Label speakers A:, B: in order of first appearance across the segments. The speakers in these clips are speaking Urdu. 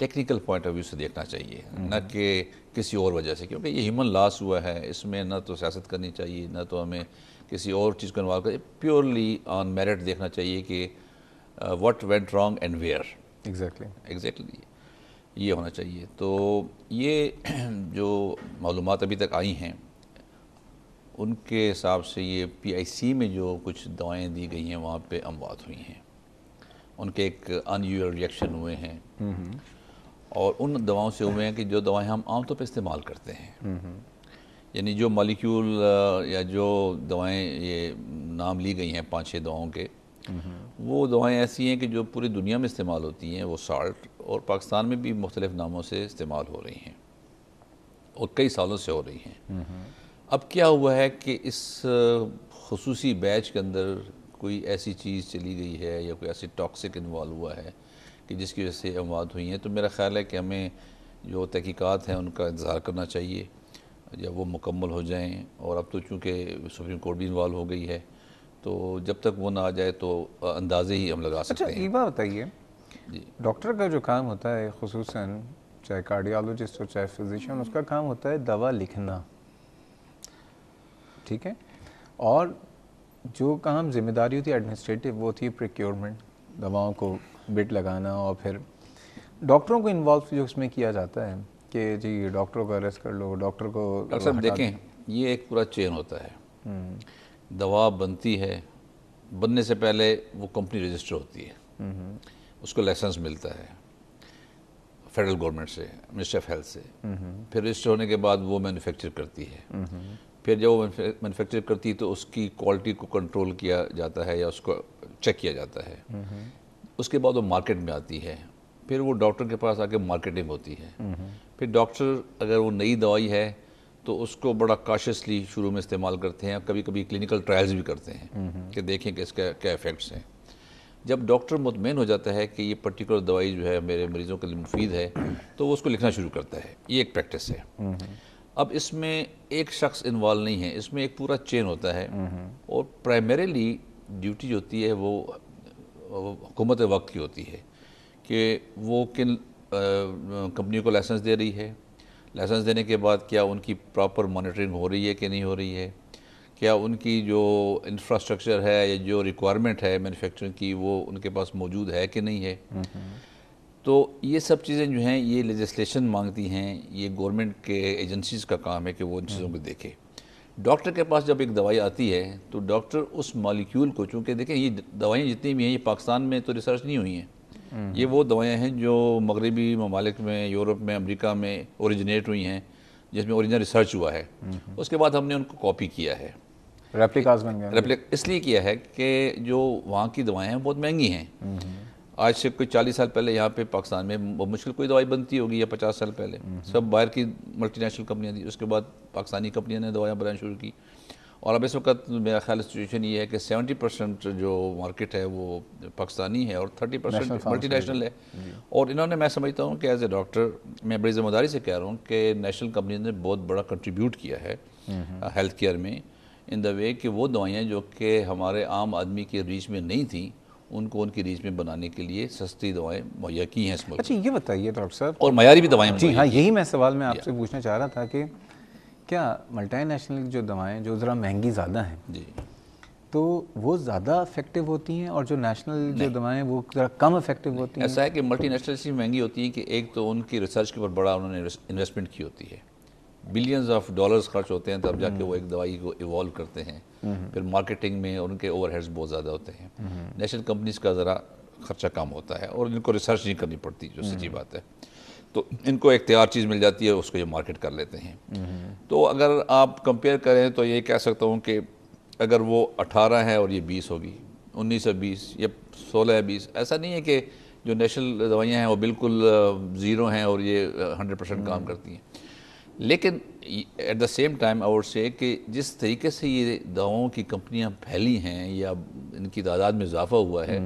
A: ٹیکنیکل پوائنٹ آف ویو سے دیکھنا چاہیے، نہ کہ کسی اور وجہ سے، کیونکہ یہ ہیومن لاس ہوا ہے، اس میں نہ تو سیاست کرنی چاہیے، نہ تو ہمیں کسی اور چیز کو انوالو کریں، پیورلی آن میرٹ دیکھنا چاہیے کہ what went wrong and where. Exactly یہ ہونا چاہیے. تو یہ جو معلومات ابھی تک آئی ہیں ان کے حساب سے یہ پی آئی سی میں جو کچھ دوائیں دی گئی ہیں وہاں پہ اموات ہوئی ہیں، ان کے ایک ان یوزل ریئیکشن ہوئے ہیں، اور ان دواؤں سے ہوئے ہیں کہ جو دوائیں ہم عام طور پہ استعمال کرتے ہیں. یعنی جو مالیکیول یا جو دوائیں یہ نام لی گئی ہیں 5-6 دواؤں کے، وہ دوائیں ایسی ہیں کہ جو پوری دنیا میں استعمال ہوتی ہیں، وہ سالٹ، اور پاکستان میں بھی مختلف ناموں سے استعمال ہو رہی ہیں اور کئی سالوں سے ہو رہی ہیں. اب کیا ہوا ہے کہ اس خصوصی بیچ کے اندر کوئی ایسی چیز چلی گئی ہے یا کوئی ایسی ٹاکسک انوالو ہوا ہے کہ جس کی وجہ سے اموات ہوئی ہیں. تو میرا خیال ہے کہ ہمیں جو تحقیقات ہیں ان کا انتظار کرنا چاہیے جب وہ مکمل ہو جائیں، اور اب تو چونکہ سپریم کورٹ بھی انوالو ہو گئی ہے تو جب تک وہ نہ آ جائے تو اندازے ہی ہم لگا سکتے ہیں.
B: اچھا یہ بات بتائیے،
A: جی
B: ڈاکٹر کا جو کام ہوتا ہے خصوصاً چاہے کارڈیالوجسٹ ہو چاہے فزیشین، اس کا کام ہوتا ہے دوا لکھنا، ٹھیک ہے، اور جو کام ذمہ داری ہوتی ہے ایڈمنسٹریٹو وہ ہوتی ہے پریکیورمنٹ، دواؤں کو بٹ لگانا، اور پھر ڈاکٹروں کو انوالو جو اس میں کیا جاتا ہے کہ جی ڈاکٹروں کو ارسٹ کر لو، ڈاکٹر کو
A: ڈاکٹر صاحب دیکھیں یہ ایک پورا چین ہوتا ہے. دوا بنتی ہے، بننے سے پہلے وہ کمپنی رجسٹر ہوتی ہے، اس کو لائسنس ملتا ہے فیڈرل گورنمنٹ سے، منسٹری آف ہیلتھ سے. پھر رجسٹر ہونے کے بعد وہ مینوفیکچر کرتی ہے. پھر جب وہ مینوفیکچر کرتی ہے تو اس کی کوالٹی کو کنٹرول کیا جاتا ہے یا اس کو چیک کیا جاتا ہے. اس کے بعد وہ مارکیٹ میں آتی ہے، پھر وہ ڈاکٹر کے پاس آ کے مارکیٹنگ ہوتی ہے. پھر ڈاکٹر اگر وہ نئی دوائی ہے تو اس کو بڑا کاشسلی شروع میں استعمال کرتے ہیں، کبھی کبھی کلینکل ٹرائلز بھی کرتے ہیں کہ دیکھیں کہ اس کا کیا ایفیکٹس ہیں. جب ڈاکٹر مطمئن ہو جاتا ہے کہ یہ پرٹیکولر دوائی جو ہے میرے مریضوں کے لیے مفید ہے تو وہ اس کو لکھنا شروع کرتا ہے. یہ ایک پریکٹس ہے. اب اس میں ایک شخص انوالو نہیں ہے، اس میں ایک پورا چین ہوتا ہے، اور پرائمریلی ڈیوٹی جو ہوتی ہے وہ حکومت وقت کی ہوتی ہے کہ وہ کن کمپنیوں کو لائسنس دے رہی ہے. لائسنس دینے کے بعد کیا ان کی پراپر مانیٹرنگ ہو رہی ہے کہ نہیں ہو رہی ہے، کیا ان کی جو انفراسٹرکچر ہے یا جو ریکوائرمنٹ ہے مینوفیکچرنگ کی وہ ان کے پاس موجود ہے کہ نہیں ہے. تو یہ سب چیزیں جو ہیں یہ لیجسلیشن مانگتی ہیں، یہ گورنمنٹ کے ایجنسیز کا کام ہے کہ وہ ان چیزوں کو دیکھے. ڈاکٹر کے پاس جب ایک دوائی آتی ہے تو ڈاکٹر اس مالیکیول کو، چونکہ دیکھیں یہ دوائیں جتنی بھی ہیں یہ پاکستان میں تو ریسرچ نہیں ہوئی ہیں، یہ وہ دوائیں ہیں جو مغربی ممالک میں، یورپ میں، امریکہ میں اوریجنیٹ ہوئی ہیں، جس میں اوریجنل ریسرچ ہوا ہے. اس کے بعد ہم نے ان کو کاپی کیا ہے،
B: ریپلیکاز بن گیا.
A: اس لیے کیا ہے کہ جو وہاں کی دوائیں ہیں بہت مہنگی ہیں. آج سے کوئی 40 سال پہلے یہاں پہ پاکستان میں مشکل کوئی دوائی بنتی ہوگی، یا 50 سال پہلے سب باہر کی ملٹی نیشنل کمپنیاں تھیں. اس کے بعد پاکستانی کمپنیاں نے دوائیاں بنانا شروع کی، اور اب اس وقت میرا خیال سچویشن یہ ہے کہ 70% جو مارکیٹ ہے وہ پاکستانی ہے اور 30% ملٹی نیشنل ہے. اور انہوں نے، میں سمجھتا ہوں کہ ایز اے ڈاکٹر میں بڑی ذمہ داری سے کہہ رہا ہوں کہ نیشنل کمپنیز نے بہت بڑا کنٹریبیوٹ کیا ہے ہیلتھ کیئر میں، ان دا وے کہ وہ دوائیاں جو کہ ہمارے عام آدمی کے ریچ میں نہیں تھیں ان کو ان کی ریچ میں بنانے کے لیے سستی دوائیں مہیا کی ہیں اس ملک.
B: اچھا یہ بتائیے ڈاکٹر صاحب،
A: اور معیاری بھی دوائیں.
B: جی ہاں، یہی میں سوال میں آپ سے پوچھنا چاہ رہا تھا کہ کیا ملٹی نیشنل جو دوائیں جو ذرا مہنگی زیادہ ہیں
A: جی
B: تو وہ زیادہ افیکٹو ہوتی ہیں، اور جو نیشنل جو دوائیں وہ ذرا کم افیکٹو ہوتی ہیں؟
A: ایسا ہے کہ ملٹی نیشنل اس لیے مہنگی ہوتی ہیں کہ ایک تو ان کی ریسرچ کے اوپر بڑا انہوں نے انویسٹمنٹ کی ہوتی ہے، بلینز آف ڈالرز خرچ ہوتے ہیں تب جا کے وہ ایک دوائی کو ایوالو کرتے ہیں. پھر مارکیٹنگ میں ان کے اوور ہیڈز بہت زیادہ ہوتے ہیں. نیشنل کمپنیز کا ذرا خرچہ کم ہوتا ہے اور ان کو ریسرچ نہیں کرنی پڑتی، جو سچی بات ہے. تو ان کو ایک تیار چیز مل جاتی ہے، اس کو یہ مارکیٹ کر لیتے ہیں. تو اگر آپ کمپیئر کریں تو یہ کہہ سکتا ہوں کہ اگر وہ 18 ہے اور یہ 20 ہوگی، 19 ہے 20 یا 16 ہے 20، ایسا نہیں ہے کہ جو نیشنل دوائیاں ہیں وہ بالکل زیرو ہیں اور یہ 100% کام کرتی ہیں. لیکن at the same time I would say کہ جس طریقے سے یہ دواؤں کی کمپنیاں پھیلی ہیں یا ان کی تعداد میں اضافہ ہوا ہے،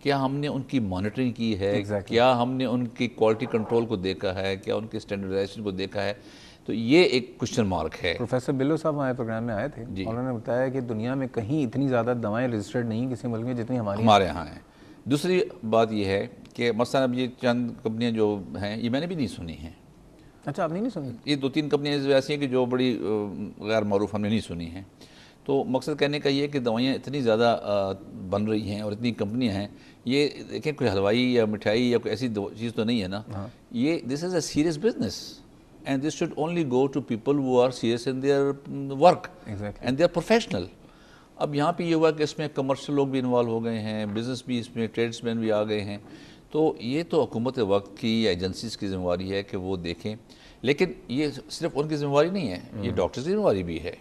A: کیا ہم نے ان کی مانیٹرنگ کی ہے، کیا ہم نے ان کی کوالٹی کنٹرول کو دیکھا ہے، کیا ان کی اسٹینڈرڈائزیشن کو دیکھا ہے؟ تو یہ ایک کوشچن مارک ہے.
B: پروفیسر بلو صاحب ہمارے پروگرام میں آئے تھے، انہوں نے بتایا کہ دنیا میں کہیں اتنی زیادہ دوائیں رجسٹرڈ نہیں کسی ملک میں جتنی ہمارے
A: یہاں ہیں. دوسری بات یہ ہے کہ مثلا اب یہ چند کمپنیاں جو ہیں یہ میں نے بھی نہیں سنی ہیں.
B: اچھا آپ نہیں سنی؟
A: یہ 2-3 کمپنیاں ایسی ہیں کہ جو بڑی غیر معروف ہم نے نہیں سنی ہیں. تو مقصد کہنے کا یہ ہے کہ دوائیاں اتنی زیادہ بن رہی ہیں اور اتنی کمپنیاں ہیں. یہ دیکھیں کوئی حلوائی یا مٹھائی یا کوئی ایسی چیز تو نہیں ہے نا. یہ this is a serious business and this should only go to people who are serious in their work and they are professional. اب یہاں پہ یہ ہوا کہ اس میں کمرشل لوگ بھی انوالو ہو گئے ہیں, بزنس بھی اس میں ٹریڈس مین بھی آ گئے ہیں. تو یہ تو حکومت وقت کی یا ایجنسیز کی ذمہ داری ہے کہ وہ دیکھیں. لیکن یہ صرف ان کی ذمہ داری نہیں ہے, یہ ڈاکٹرز کی ذمہ داری بھی ہے,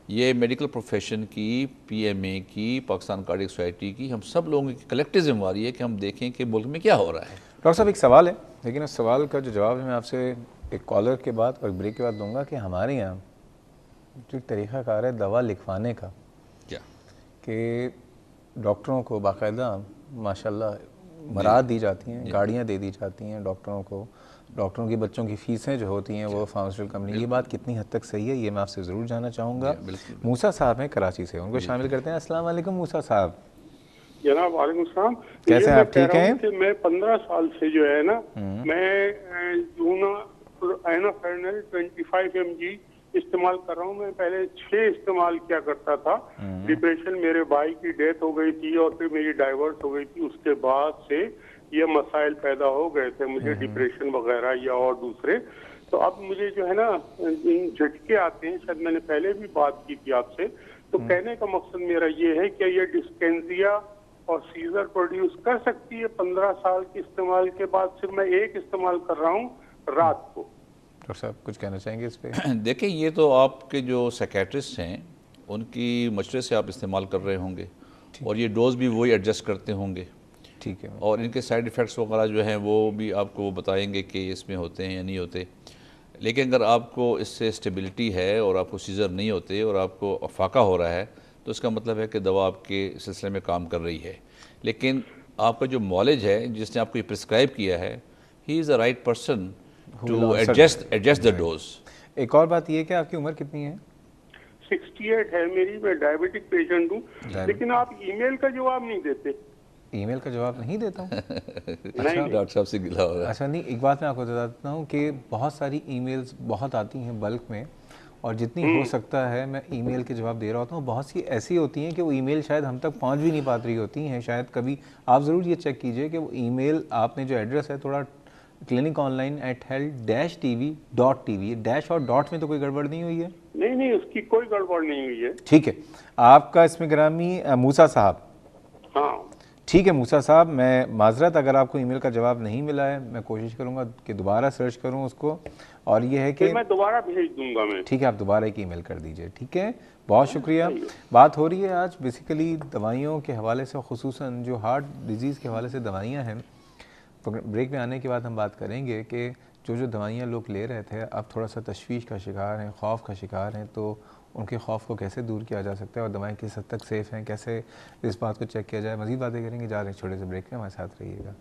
A: یہ میڈیکل پروفیشن کی, پی ایم اے کی, پاکستان کارڈیک سوسائٹی کی, ہم سب لوگوں کی کلیکٹیو ذمہ داری ہے کہ ہم دیکھیں کہ ملک میں کیا ہو رہا ہے.
B: ڈاکٹر صاحب ایک سوال ہے, لیکن اس سوال کا جو جواب ہے میں آپ سے ایک کالر کے بعد اور بریک کے بعد دوں گا کہ ہمارے یہاں جو طریقہ کار ہے دوا لکھوانے کا,
A: کیا
B: کہ ڈاکٹروں کو باقاعدہ ماشاءاللہ مراد دی جاتی ہیں, گاڑیاں دے دی جاتی ہیں ڈاکٹروں کو, ڈاکٹروں کی بچوں کی فیسیں جو ہوتی ہیں وہ فارماسیوٹیکل کمپنی, یہ بات کتنی حد تک صحیح ہے یہ میں آپ سے ضرور جاننا چاہوں گا. موسیٰ صاحب ہیں کراچی سے, ان کو شامل کرتے ہیں. السلام علیکم موسیٰ صاحب.
C: جناب وعلیکم السلام.
B: کیسے ہیں آپ, ٹھیک ہیں؟
C: میں 15 سال سے جو ہے نا میں اینوفرنل 25 mg استعمال کر رہا ہوں. میں پہلے 6 استعمال کیا کرتا تھا. ڈپریشن, میرے بھائی کی ڈیتھ ہو گئی تھی اور پھر میری ڈائیورس ہو گئی تھی, اس کے بعد سے یہ مسائل پیدا ہو گئے تھے مجھے, ڈپریشن وغیرہ یا اور دوسرے. تو اب مجھے جو ہے نا جھٹکے آتے ہیں, شاید میں نے پہلے بھی بات کی تھی آپ سے. تو کہنے کا مقصد میرا یہ ہے کہ یہ ڈسکینزیا اور سیزر پروڈیوس کر سکتی ہے 15 سال کے استعمال کے بعد. صرف میں ایک استعمال کر رہا ہوں رات کو.
B: ڈاکٹر صاحب کچھ کہنا چاہیں گے اس پہ؟
A: دیکھیں یہ تو آپ کے جو سیکیٹرسٹ ہیں ان کی مشورے سے آپ استعمال کر رہے ہوں گے, اور یہ ڈوز بھی وہی ایڈجسٹ کرتے ہوں گے.
B: ٹھیک ہے.
A: اور ان کے سائیڈ ایفیکٹس وغیرہ جو ہیں وہ بھی آپ کو بتائیں گے کہ اس میں ہوتے ہیں یا نہیں ہوتے. لیکن اگر آپ کو اس سے اسٹیبلٹی ہے اور آپ کو سیزر نہیں ہوتے اور آپ کو افاقہ ہو رہا ہے تو اس کا مطلب ہے کہ دوا آپ کے سلسلے میں کام کر رہی ہے. لیکن آپ کا جو معالج ہے جس نے آپ کو یہ پرسکرائب کیا ہے, he is a right person to adjust the dose.
B: ایک اور بات یہ ہے کہ آپ کی عمر کتنی ہے؟
C: 68 ہے میری. میں ڈائبٹک پیشنٹ ہوں. لیکن آپ ای میل کا جواب نہیں دیتے.
B: ای میل کا جواب نہیں دیتا ہوں؟
A: ڈاکٹر صاحب سے گلا ہو رہا ہے.
B: اچھا نہیں, ایک بات میں آپ کو بتا دیتا ہوں کہ بہت ساری ای میلز بہت آتی ہیں بلک میں, اور جتنی ہو سکتا ہے میں ای میل کے جواب دے رہا ہوتا ہوں. بہت سی ایسی ہوتی ہیں کہ وہ ای میل شاید ہم تک پہنچ بھی نہیں پاتی رہی ہوتی ہیں. شاید کبھی آپ ضرور یہ چیک کیجئے کہ وہ ای میل آپ نے جو ایڈریس ہے تھوڑا cliniconline@health-tv.tv, ڈیش اور ڈاٹ میں تو کوئی گڑبڑ نہیں ہوئی ہے؟
C: نہیں, اس کی کوئی گڑبڑ نہیں ہوئی ہے.
B: ٹھیک ہے. آپ کا اسم گرامی موسیٰ صاحب.
C: ہاں
B: ٹھیک ہے موسیٰ صاحب, میں معذرت اگر آپ کو ای میل کا جواب نہیں ملا ہے, میں کوشش کروں گا کہ دوبارہ سرچ کروں اس کو, اور یہ ہے کہ
C: میں دوبارہ بھیج دوں گا. میں
B: ٹھیک ہے, آپ دوبارہ ایک ای میل کر دیجئے. ٹھیک ہے, بہت شکریہ. بات ہو رہی ہے آج بیسیکلی دوائیوں کے حوالے سے, خصوصاً جو ہارٹ ڈیزیز کے حوالے سے دوائیاں ہیں. بریک میں آنے کے بعد ہم بات کریں گے کہ جو دوائیاں لوگ لے رہے تھے اب تھوڑا سا تشویش کا شکار ہیں, خوف کا شکار ہیں, تو ان کے خوف کو کیسے دور کیا جا سکتا ہے اور دوائیں کس حد تک سیف ہیں, کیسے اس بات کو چیک کیا جائے. مزید باتیں کریں گے, جا رہے ہیں چھوٹے سے بریک میں, ہمارے ساتھ رہیے گا.